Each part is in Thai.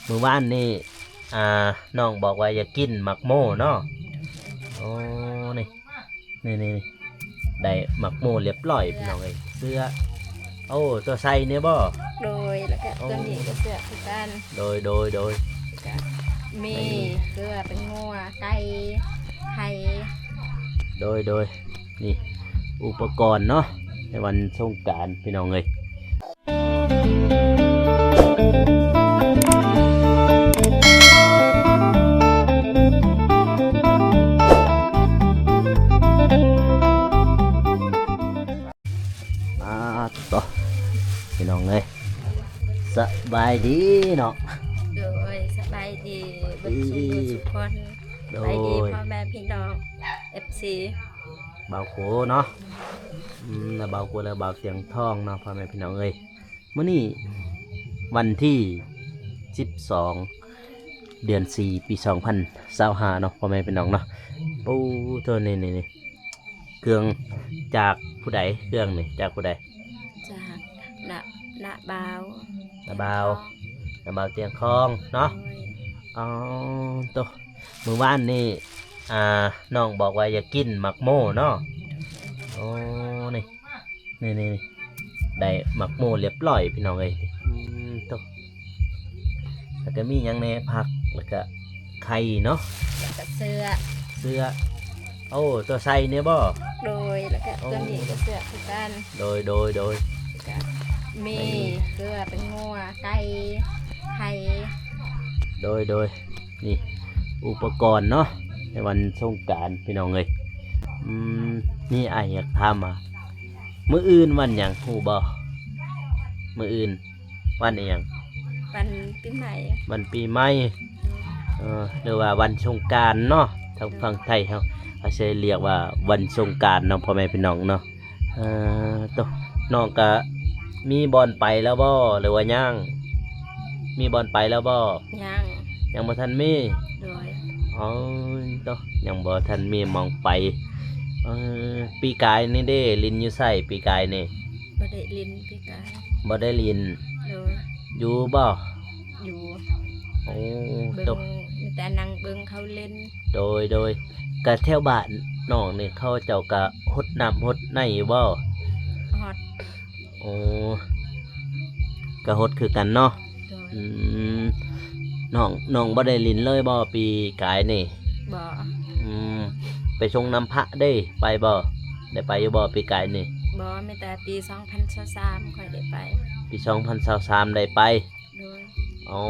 มื้อวานนี่อ่าน้องบอกว่าอยากกินหมักโม่เนาะโอ้นี่นี่ได้หมักโม่เรียบร้อยพี่น้องเอ้ยเสื้อโอ้ตัวใส่เนี่ยบ่โดยแล้วก็ตัวนี้ก็เสือคือกัน โดยก็มีเกลือเป็นงัวไก่ไข่โดยนี่อุปกรณ์เนาะในวันสงกรานต์พี่น้องเอ้ยต่อพี่น้องเอ้ยสบายดีเนาะโดยสบายดีบุญสุคนสบายดีพ่อแม่พี่น้อง FC เบาโขเนาะแล้วเบาโขแล้วเบาเสียงทองเนาะพ่อแม่พี่น้องเอ้ยมื้อนี้วันที่12เดือน4ปี2025เนาะพ่อแม่พี่น้องเนาะปูเธอนี่เครื่องจากผู้ใดเครื่องนี่จากผู้ใดจากณบาวเตียงคองเนาะอ๋อตัวมื้อวานนี่น้องบอกว่าอยากกินหมักโม่เนาะโอ้นี่ได้หมักโม่เรียบร้อยพี่น้องเอ้ยตัวแล้วก็มีหยังแหน่ผักแล้วก็ไข่เนาะแล้วก็เสื้อโอ้ตัวใส่เนี่ยบ่โดยแล้วก็ตัวนี้ก็เสื้อคือกัน โดยก็มีเกลือเป็นงัวไก่ไข่โดยนี่อุปกรณ์เนาะในวันสงกรานต์พี่น้องเอ้ยนี่ไออยากทำมื้ออื่นวันหยังฮู้บ่มื้ออื่นวันอีหยังวันปีใหม่หรือว่าวันสงกรานต์เนาะทางฝั่งไทยเขาจะเรียกว่าวันสงกรานต์เนาะพ่อแม่พี่น้องเนาะตัวน้องก็มีบอลไปแล้วบ่หรือว่ายังมีบอลไปแล้วบ่ยังบ่ทันมีโดยอ๋อตัวยังบ่ทันมีมองไปปีกายนี่เด้ลินอยู่ไสปีกายนี่บ่ได้ลินปีกายบ่ได้ลินโดยอยู่บ่อยู่โอ้ตกแต่นั่งเบิ่งเขาเล่นโดยกะแถวบ้านน้องนี่เขาเจ้าก็ฮดน้ำฮดในบ่ฮอดโอ้ก็ฮดคือกันเนาะน้องบ่ได้ลินเลยบ่ปีกายนี่บ่ไปชงน้ำพระได้ไปบ่ได้ไปอยู่บ่ปีกายนี่บ่แม้แต่ปี2023ค่อยได้ไปปี2023ได้ไปโดยอ๋อ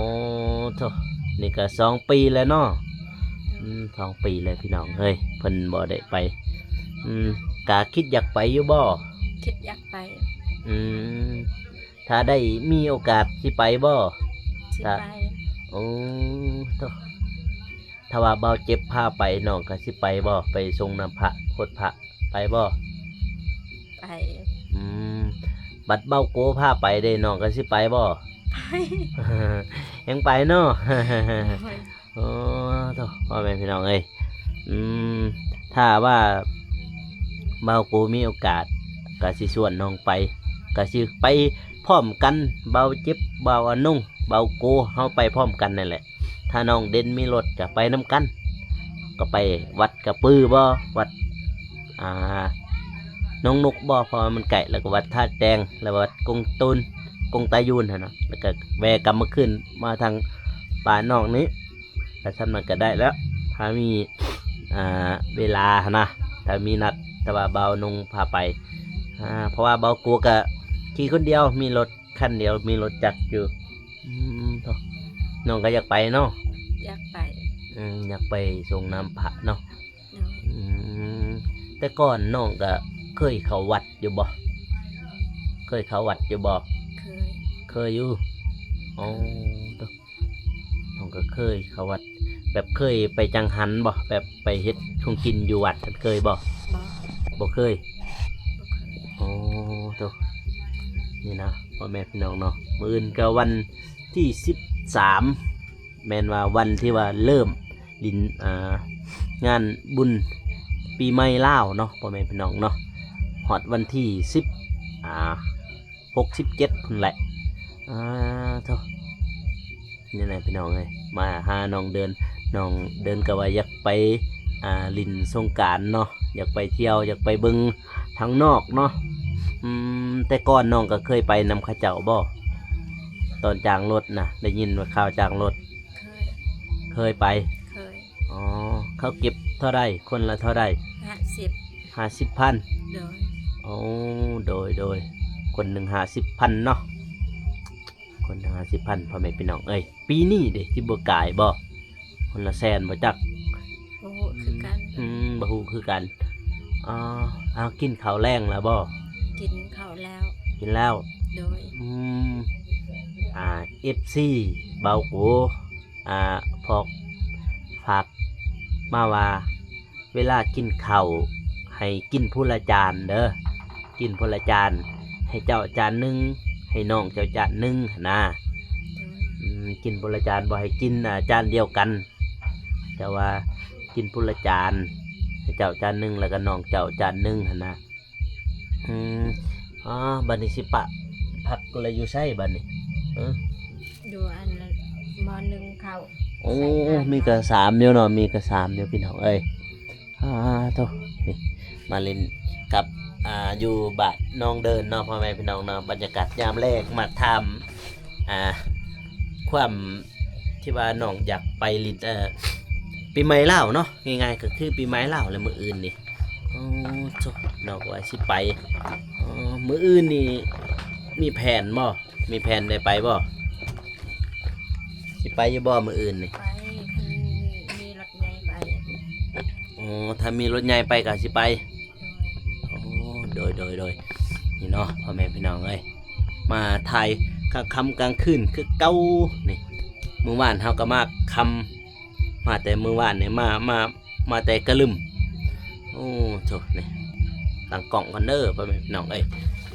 โธ่นี่ก็2 ปีแล้วเนาะ2 ปีเลยพี่น้องเฮ้ยเพิ่นบ่ได้ไปกะคิดอยากไปอยู่บ่คิดอยากไปถ้าได้มีโอกาสสิไปบ่สิไปโอ้โธ่ถ้าว่าเบาเจ็บพาไปน้องก็สิไปบ่ไปทรงน้ำพระโคตรพระไปบ่ไปบัดเบาโกพาไปได้น้องก็สิไปบ่ไปยังไปเนาะโอ้โธ่พ่อแม่พี่น้องเอ้ยถ้าว่าเบาโกมีโอกาสก็สิชวนน้องไปก็สิไปพร้อมกันเบาเจ็บเบาอนุ่งเบาโกเฮาไปพร้อมกันนั่นแหละถ้าน้องเด่นมีรถก็ไปนำกันก็ไปวัดกระปือบ่วัดน้องนกบ่เพราะมันไกลแล้วก็วัดท่าแดงแล้ววัดกงตูนกงตายูนหั่นเนาะแล้วก็แวะกลับมาขึ้นมาทางป่าน้องนี้แต่ท่านมันก็ได้แล้วถ้ามีเวลานะถ้ามีนัดแต่ว่าเบานงพาไปเพราะว่าเบากลัวก็ขี่คนเดียวมีรถคันเดียวมีรถจักรอยู่น้องก็อยากไปเนาะอยากไปอยากไปส่งน้ำพระเนาะแต่ก่อนน้องก็เคยเข้าวัดอยู่บ่เคยอยู่อ๋อน้องก็เคยเข้าวัดแบบเคยไปจังหันบ่แบบไปเฮ็ดคงกินอยู่วัดเคยบ่เคยอ๋อตัวนี่นะพ่อแม่พี่น้องเนาะมื้ออื่นก็วันที่13แม่นว่าวันที่ว่าเริ่มดินงานบุญปีใหม่ลาวเนาะพ่อแม่พี่น้องเนาะฮอดวันที่10 67พุ่นแหละเท่า นี่แหละพี่น้องเอ้ยมาหาน้องเดินก็ว่าอยากไปลินสงกรานต์เนาะอยากไปเที่ยวอยากไปเบิ่งทางนอกเนาะแต่ก่อนน้องก็เคยไปนำเขาเจ้าบ่ตอนจ้างรถน่ะได้ยินว่าข่าวจ้างรถ เคย เคยไป เคย อ๋อเขาเก็บเท่าไรคนละเท่าไร 50 50,000 โดย โอ้โดยคนหนึ่ง50,000เนาะคนหนึ่ง50,000พ่อแม่พี่น้องเอ้ยปีนี้เด้ที่บ่กายบ่คนละแสนบ่จัก โอ้คือกัน บ่ฮู้คือกันอ๋อเอากินข้าวแรงแล้วบ่ กินข้าวแล้ว กินแล้ว โดย FC เบาโกพอกฝากมาว่าเวลากินข้าวให้กินผู้ละจานเด้อกินผู้ละจานให้เจ้าจานหนึงให้น้องเจ้าจานหนึงนะ โดย กินผู้ละจานบ่ให้กินจานเดียวกันแต่ว่ากินผู้ละจานให้เจ้าจานหนึงแล้วก็น้องเจ้าจานหนึงหั่นนะบัดนี้สิปะพักก็เลยอยู่ไสบัดนี้ ดูอันละมอนึงเข้า โอ้มีกระสามเดียวเนาะมีกระสามเดียวพี่น้องเอ้ยโตนี่มาเล่นกับอยู่บ้านน้องเดินเนาะพ่อแม่พี่น้องเนาะบรรยากาศยามแรกมาทำความที่ว่าน้องอยากไปลินปีใหม่ลาวเนาะง่ายๆก็คือปีใหม่ลาวแล้วมื้ออื่นนี่โอ้โตน้องว่าสิไปมื้ออื่นนี่มีแผนบ่มีแผนได้ไปบ่สิไปอยู่บ่มื้ออื่นนี่ ไปคันมีรถใหญ่ไป ถ้ามีรถใหญ่ไปก็สิไป โดย โดยนี่เนาะพ่อแม่พี่น้องเอ้ยมาถ่ายกลางค่ำกลางคืนคือเก่านี่มื้อวานเฮาก็มาค่ำมาแต่มื้อวานนี่มาแต่กะลึมโอ้โธ่นี่ตั้งกล้องกันเด้อพ่อแม่พี่น้องเอ้ย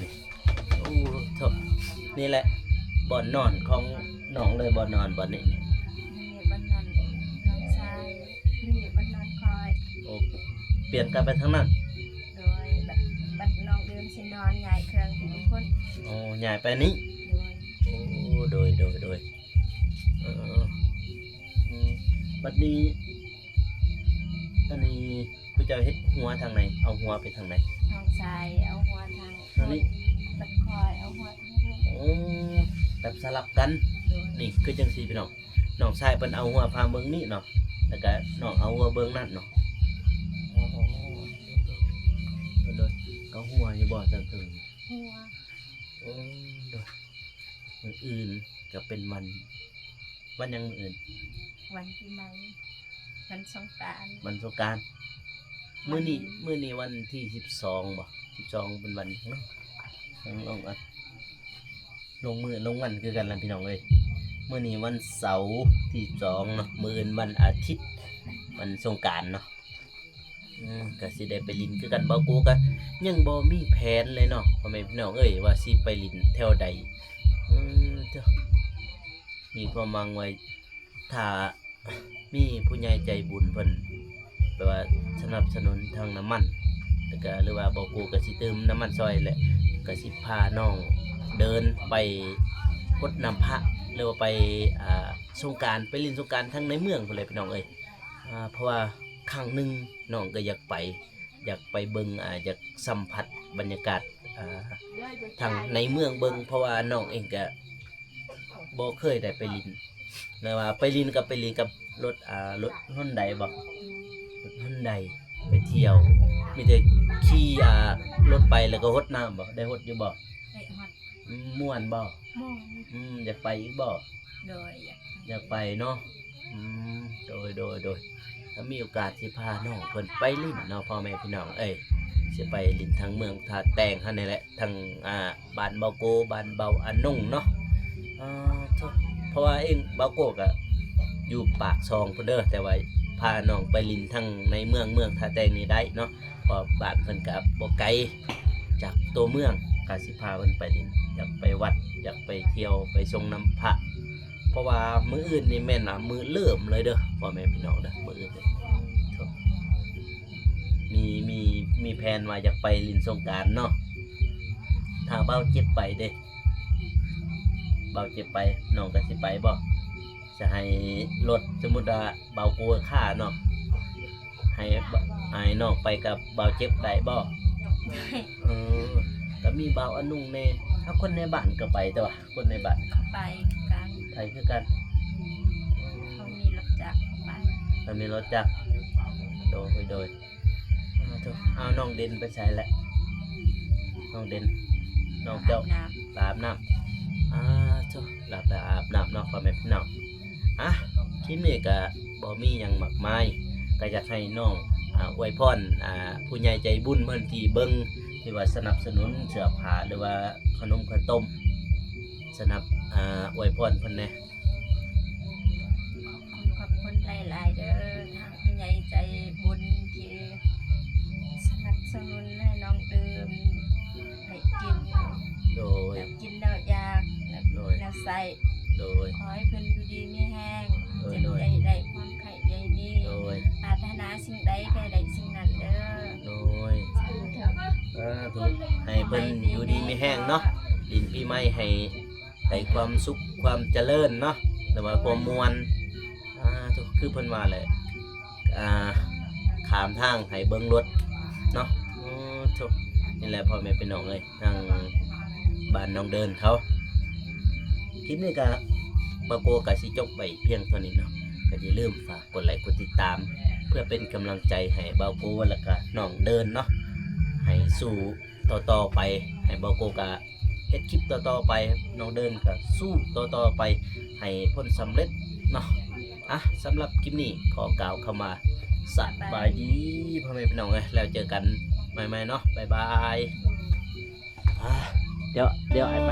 นี่โอ้โธ่นี่แหละบ่อนนอนของน้องเลยบ่อนนอนบ่อนนี้ นี่บ้านนั้นน้องชายนี่บ้านนั้นคอย โอ้เปลี่ยนกันไปทั้งนั้น โดยบัดน้องเดิมสินอนใหญ่เครื่องถึงคน โอ้ใหญ่ไปนี้ โดย โดยบัดนี้อันนี้ผู้เจ้าเฮ็ดหัวทางไหนเอาหัวไปทางไหน น้องชายเอาหัวทาง ทางนี้ บัดคอยเอาหัวทางนี้ โอ้แบบสลับกัน โดย นี่คือจังซี่พี่น้องน้องชายเพิ่นเอาหัวพาเบิ่งนี่เนาะแล้วก็น้องเอาหัวเบิ่งนั่นเนาะอ๋อโดยก็หัวอยู่บ่จังถึง หัว โอ้โดยมื้ออื่นก็เป็นวันยังมื้ออื่น วันปีใหม่วันสงกรานต์ วันสงกรานต์มื้อนี้วันที่12บ่12เป็นวันเนาะลงลงวันคือกันล่ะพี่น้องเอ้ยมื้อนี้วันเสาร์ที่12เนาะมื้ออื่นวันอาทิตย์วันสงกรานต์เนาะก็สิได้ไปลินคือกันบ่กูก็ยังบ่มีแผนเลยเนาะพ่อแม่พี่น้องเอ้ยว่าสิไปลินแถวใดเจ้ามีความหวังไว้ถ้ามีผู้ใหญ่ใจบุญเพิ่นแปลว่าสนับสนุนทางน้ำมันแล้วก็หรือว่าบ่กูก็สิเติมน้ำมันซอยแหละก็สิพาน้องเดินไปกดน้ำพระหรือว่าไปสงกรานต์ไปเล่นสงกรานต์ทั้งในเมืองพุ่นเลยพี่น้องเอ้ยเพราะว่าครั้งหนึงน้องก็อยากไปเบิ่งอยากสัมผัสบรรยากาศทางในเมืองเบิ่งเพราะว่าน้องเองก็บ่เคยได้ไปลินแล้วว่าไปลินกับรถHyundai บ่รถHyundaiไปเที่ยวมีแต่ขี่รถไปแล้วก็รดน้ำบ่ได้รดอยู่บ่ ได้ฮอด ม่วนบ่ ม่วง อยากไปอีกบ่ โดยอยากไปเนาะโดยถ้ามีโอกาสสิพาน้องเพิ่นไปลิ้นเนาะพ่อแม่พี่น้องเอ้ยสิไปลิ้นทางเมืองท่าแตงหั่นนี่แหละทางบ้านเบาโกบ้านเบาอันนุ่งเนาะเพราะว่าเองเบาโกก็อยู่ปากซองพุ่นเด้อแต่ว่าพาน้องไปลิ้นทางในเมืองท่าแตงนี่ได้เนาะเพราะบ้านเพิ่นก็บ่ไกลจากตัวเมืองก็สิพาเพิ่นไปลิ้นอยากไปวัดอยากไปเที่ยวไปชงน้ำพระ เพราะว่ามื้ออื่นนี่แม่นมื้อเริ่มเลยเด้อพ่อแม่พี่น้องเด้อมื้ออื่นมีแผนว่าอยากไปลินสงกรานต์เนาะถ้าเบาเจ็บไปเด้เบาเจ็บไปน้องก็สิไปบ่สิ จะให้รถสมมุติว่าเบากูค่าเนาะให้น้องไปกับเบาเจ็บได้บ่เออก็มีเบาอันนุ่งแน่ถ้าคนในบ้านก็ไปแต่ว่าคนในบ้าน เขาไปกัน ไปคือกัน เขามีรถจักรเขาไป มันมีรถจักรโดยเอาน้องเด่นไปใช้แหละน้องเด่นน้องเจ้า น้ ไปอาบน้ำหลับไปอาบน้ำเนาะพ่อแม่พี่น้องคลิปนี้ก็บ่มีหยังมากมายก็อยากให้น้องอวยพรผู้ใหญ่ใจบุญเพิ่นที่เบิ่งที่ว่าสนับสนุนเสื้อผ้าหรือว่าขนมข้าวต้มอวยพรเพิ่นแหน่ ขอบคุณหลายๆเด้อทางผู้ใหญ่ใจบุญที่สนับสนุนให้น้องดื่มให้กิน โดย แล้วกินแล้วอยากแล้วใส่ โดย ขอให้เพิ่นอยู่ดีไม่แห้ง โดย เจ็บใจได้ความไข้ใหญ่นี้ โดย ปรารถนาสิ่งใดแค่ใดสิ่งนั้นเด้อ โดยถูกให้เพิ่นอยู่ดีมีแห้งเนาะดินปีใหม่ให้ได้ความสุขความเจริญเนาะแต่ว่าความมวลถูกคือเพิ่นว่าแหละขามทางให้เบิ่งรถเนาะถูกนี่แหละพ่อแม่พี่น้องเอ้ยทางบ้านน้องเดินเขาคลิปนี้ก็บาโกก็สิจบไปเพียงเท่านี้เนาะก็อย่าลืมฝากกดไลค์กดติดตาม เพื่อเป็นกำลังใจให้บาโกและก็น้องเดินเนาะให้สู้ต่อไปให้บาโกก็เฮ็ดคลิปต่อไปน้องเดินก็สู้ต่อไปให้พ้นสำเร็จเนาะสำหรับคลิปนี้ขอกล่าวเข้ามาสบายดีพ่อแม่พี่น้องเอ้ยแล้วเจอกันใหม่ๆเนาะบ๊ายบายเดี๋ยวไอ้ไป